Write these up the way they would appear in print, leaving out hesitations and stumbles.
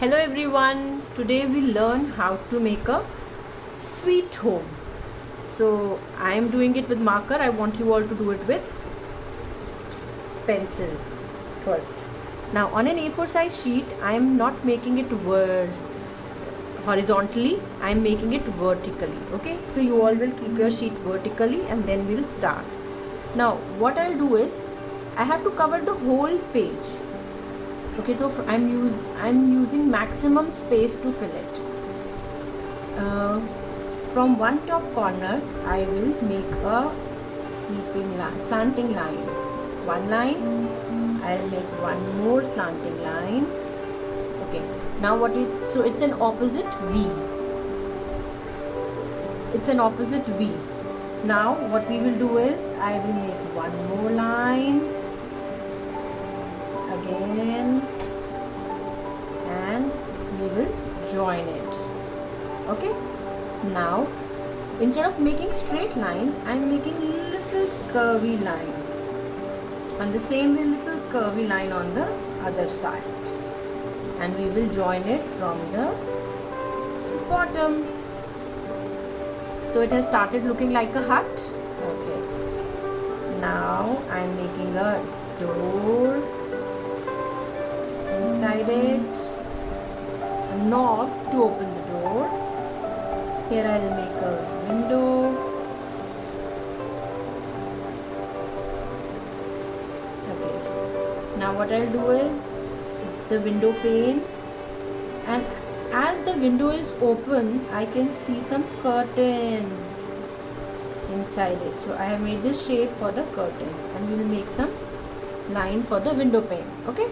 Hello everyone, today we learn how to make a sweet home. So I am doing it with marker. I want you all to do it with pencil first. Now on an A4 size sheet, I am not making it horizontally, I am making it vertically. Okay, so you all will keep your sheet vertically and then we'll start. Now what I'll do is I have to cover the whole page. Okay, so I'm using maximum space to fill it. From one top corner, I will make a slanting line. One line. I'll make one more slanting line. Okay. Now so it's an opposite V. It's an opposite V. Now what we will do is I will make one more line. Again, and we will join it. Okay, now instead of making straight lines, I am making little curvy line. On the same way, little curvy line on the other side, and we will join it from the bottom. So it has started looking like a hut. Okay, now I am making a door inside it, a knob to open the door. Here I will make a window. Okay, now what I'll do is, it's the window pane, and as the window is open, I can see some curtains inside it. So I have made this shape for the curtains, and we will make some line for the window pane. Okay.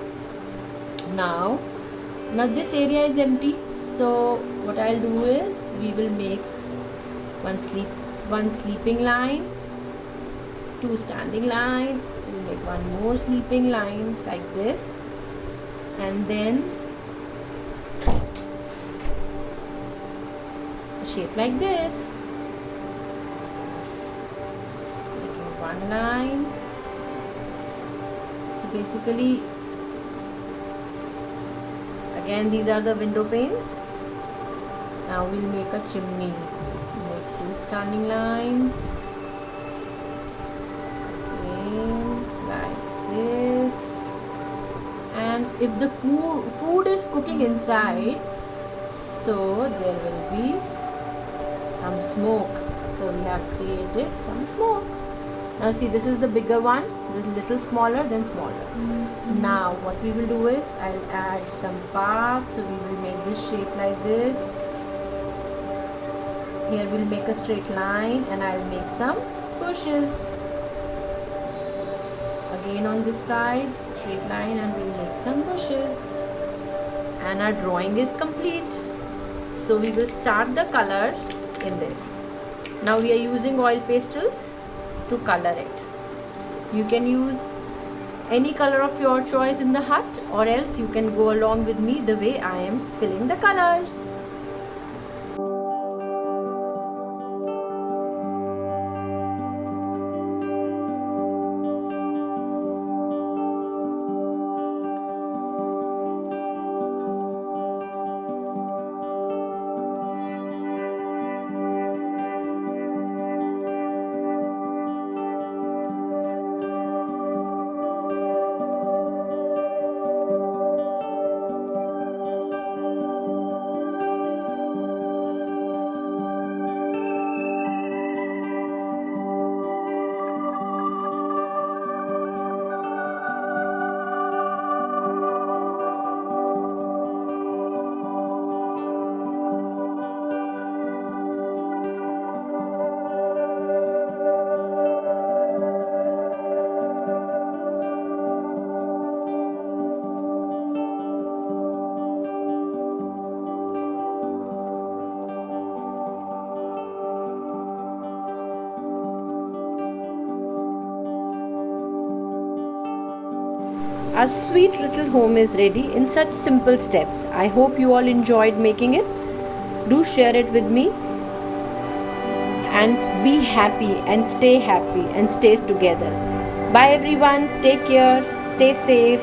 Now this area is empty, so what I'll do is we will make one sleeping line, two standing line. We'll make one more sleeping line like this, and then a shape like this, making one line. So basically, again, these are the window panes. Now we'll make a chimney. Make two standing lines. Again, like this. And if the food is cooking inside, so there will be some smoke. So we have created some smoke. Now see, this is the bigger one. This is little smaller, then smaller. Now what we will do is I'll add some path. So we will make this shape like this. Here we'll make a straight line, and I'll make some bushes. Again on this side, straight line, and we'll make some bushes. And our drawing is complete. So we will start the colors in this. Now we are using oil pastels to color it. You can use any color of your choice in the hut, or else you can go along with me the way I am filling the colors. Our sweet little home is ready in such simple steps. I hope you all enjoyed making it. Do share it with me. And be happy and stay together. Bye everyone. Take care. Stay safe.